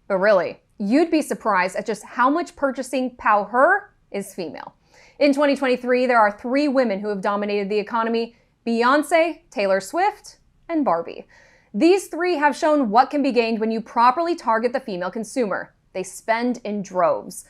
But really, you'd be surprised at just how much purchasing power is female. In 2023, there are three women who have dominated the economy: Beyoncé, Taylor Swift, and Barbie. These three have shown what can be gained when you properly target the female consumer. They spend in droves.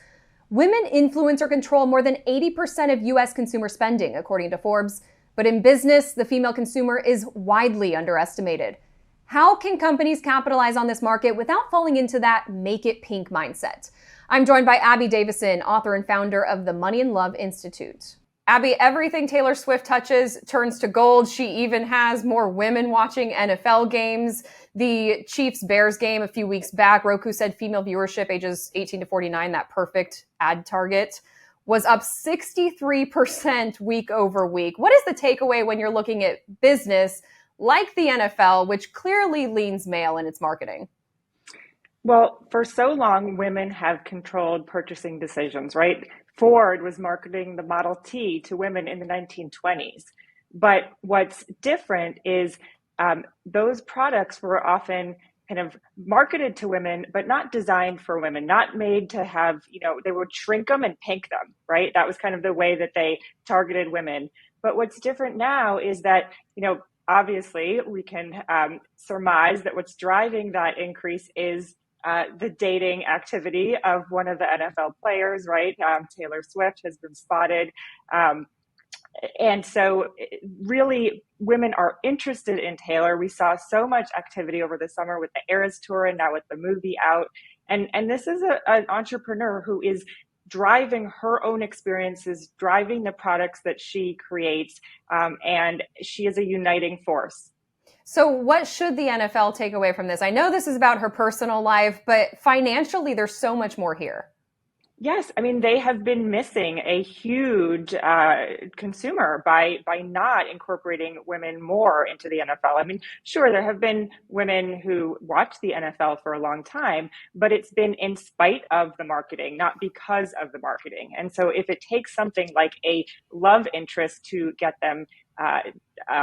Women influence or control more than 80% of US consumer spending, according to Forbes. But in business, the female consumer is widely underestimated. How can companies capitalize on this market without falling into that make it pink mindset? I'm joined by Abby Davisson, author and founder of the Money and Love Institute. Abby, everything Taylor Swift touches turns to gold. She even has more women watching NFL games. The Chiefs-Bears game a few weeks back, Roku said female viewership ages 18 to 49, that perfect ad target, was up 63% week over week. What is the takeaway when you're looking at business like the NFL, which clearly leans male in its marketing? Well, for so long, women have controlled purchasing decisions, right? Ford was marketing the Model T to women in the 1920s. But what's different is those products were often kind of marketed to women, but not designed for women, not made to have, they would shrink them and pink them, right? That was kind of the way that they targeted women. But what's different now is that, obviously we can surmise that what's driving that increase is the dating activity of one of the NFL players, right? Taylor Swift has been spotted. And so really women are interested in Taylor. We saw so much activity over the summer with the Eras Tour and now with the movie out. And this is an entrepreneur who is driving her own experiences, driving the products that she creates, and she is a uniting force. So what should the NFL take away from this? I know this is about her personal life, but financially, there's so much more here. Yes, I mean, they have been missing a huge consumer by not incorporating women more into the NFL. I mean, sure, there have been women who watch the NFL for a long time, but it's been in spite of the marketing, not because of the marketing. And so if it takes something like a love interest to get them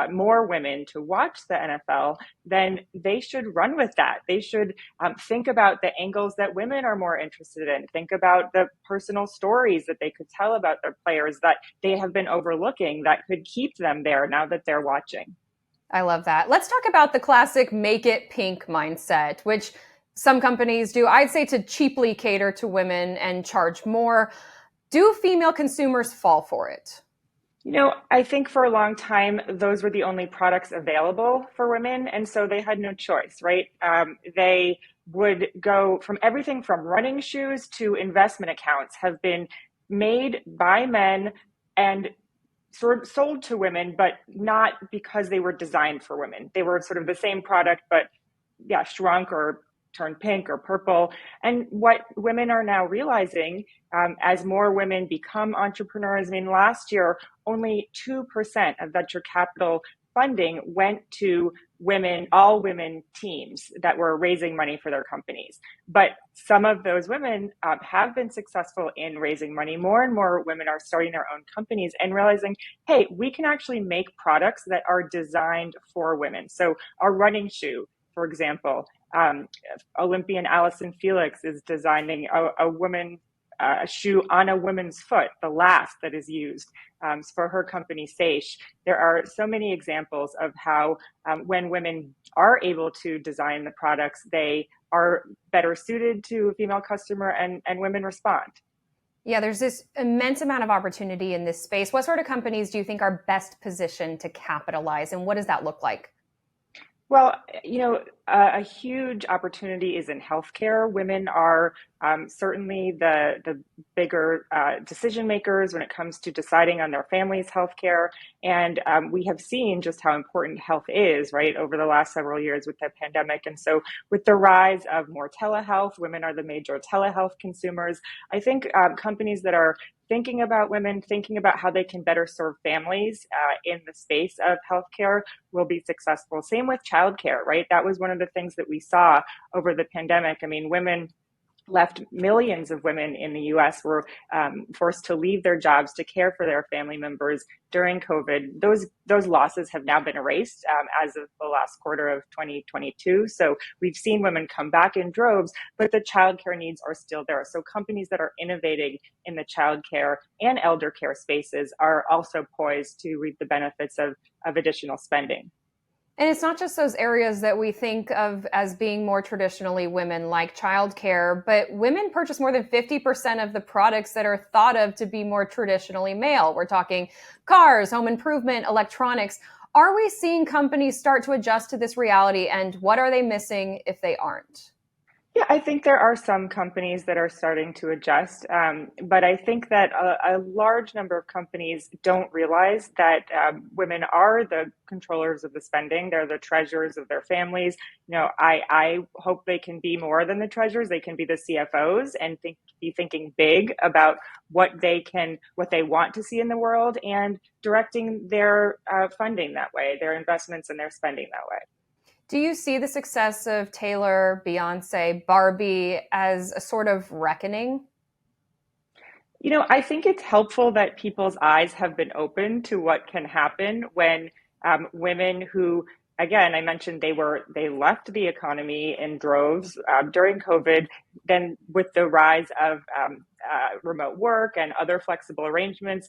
more women to watch the NFL, then they should run with that. They should think about the angles that women are more interested in. Think about the personal stories that they could tell about their players that they have been overlooking that could keep them there now that they're watching. I love that. Let's talk about the classic make it pink mindset, which some companies do, I'd say, to cheaply cater to women and charge more. Do female consumers fall for it? I think for a long time, those were the only products available for women. And so they had no choice, right? They would go from everything from running shoes to investment accounts have been made by men and sort of sold to women, but not because they were designed for women. They were sort of the same product, but shrunk or turned pink or purple. And what women are now realizing as more women become entrepreneurs, I mean, last year, only 2% of venture capital funding went to women, all women teams that were raising money for their companies. But some of those women have been successful in raising money. More and more women are starting their own companies and realizing, hey, we can actually make products that are designed for women. So our running shoe, for example, Olympian Allison Felix is designing a shoe on a woman's foot, the last that is used for her company, Seish. There are so many examples of how when women are able to design the products, they are better suited to a female customer and women respond. Yeah, there's this immense amount of opportunity in this space. What sort of companies do you think are best positioned to capitalize, and what does that look like? Well, a huge opportunity is in healthcare. Women are certainly the bigger decision makers when it comes to deciding on their family's healthcare. And we have seen just how important health is, right, over the last several years with the pandemic. And so with the rise of more telehealth, women are the major telehealth consumers. I think companies that are thinking about women, thinking about how they can better serve families in the space of healthcare will be successful. Same with childcare, right? That was one of the things that we saw over the pandemic. I mean, women left millions of women in the US were forced to leave their jobs to care for their family members during COVID. Those losses have now been erased as of the last quarter of 2022. So we've seen women come back in droves, but the childcare needs are still there. So companies that are innovating in the childcare and elder care spaces are also poised to reap the benefits of additional spending. And it's not just those areas that we think of as being more traditionally women, like childcare, but women purchase more than 50% of the products that are thought of to be more traditionally male. We're talking cars, home improvement, electronics. Are we seeing companies start to adjust to this reality, and what are they missing if they aren't? Yeah, I think there are some companies that are starting to adjust, but I think that a large number of companies don't realize that women are the controllers of the spending. They're the treasurers of their families. I hope they can be more than the treasurers. They can be the CFOs and be thinking big about what they want to see in the world and directing their funding that way, their investments and their spending that way. Do you see the success of Taylor, Beyoncé, Barbie as a sort of reckoning? I think it's helpful that people's eyes have been open to what can happen when women who, again, I mentioned they left the economy in droves during COVID. Then with the rise of remote work and other flexible arrangements,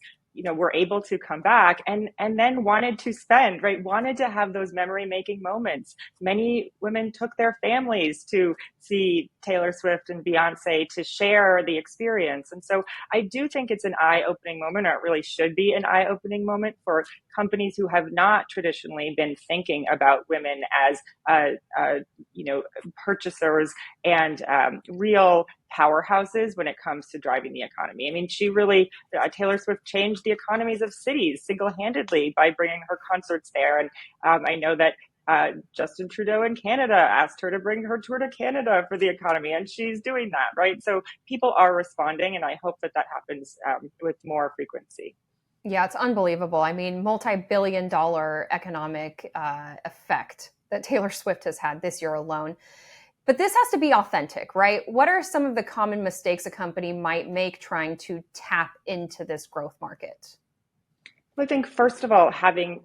were able to come back and then wanted to spend, right? Wanted to have those memory making moments. Many women took their families to see Taylor Swift and Beyoncé to share the experience. And so I do think it's an eye-opening moment, or it really should be an eye-opening moment for companies who have not traditionally been thinking about women as, purchasers and real powerhouses when it comes to driving the economy. I mean, Taylor Swift changed the economies of cities single-handedly by bringing her concerts there. And I know that Justin Trudeau in Canada asked her to bring her tour to Canada for the economy, and she's doing that, right? So people are responding, and I hope that happens with more frequency. Yeah, it's unbelievable. I mean, multi-billion-dollar economic effect that Taylor Swift has had this year alone. But this has to be authentic, right? What are some of the common mistakes a company might make trying to tap into this growth market? I think, first of all, having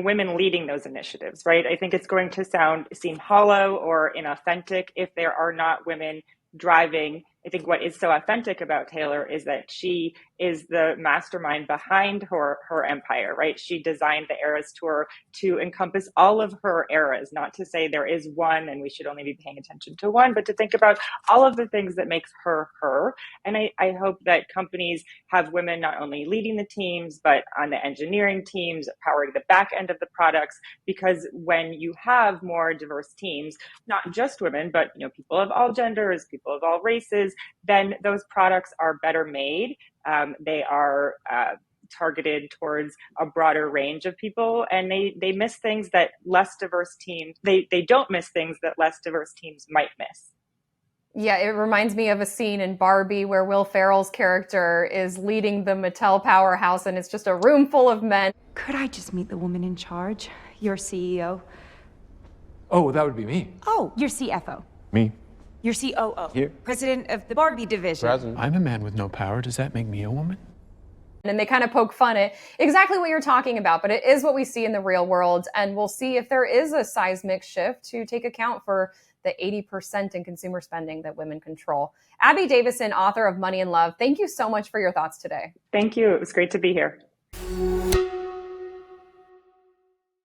women leading those initiatives, right? I think it's going to seem hollow or inauthentic if there are not women driving. I think what is so authentic about Taylor is that she is the mastermind behind her empire, right? She designed the Eras Tour to encompass all of her eras, not to say there is one and we should only be paying attention to one, but to think about all of the things that makes her her. And I hope that companies have women not only leading the teams, but on the engineering teams, powering the back end of the products, because when you have more diverse teams, not just women, but people of all genders, people of all races, then those products are better made. They are targeted towards a broader range of people, and they miss things that less diverse teams, they don't miss things that less diverse teams might miss. Yeah, it reminds me of a scene in Barbie where Will Ferrell's character is leading the Mattel powerhouse, and it's just a room full of men. Could I just meet the woman in charge, your CEO? Oh, that would be me. Oh, your CFO. Me. Your COO. Here. President of the Barbie division. Present. I'm a man with no power. Does that make me a woman? And they kind of poke fun at exactly what you're talking about, but it is what we see in the real world. And we'll see if there is a seismic shift to take account for the 80% in consumer spending that women control. Abby Davisson, author of Money and Love, thank you so much for your thoughts today. Thank you. It was great to be here.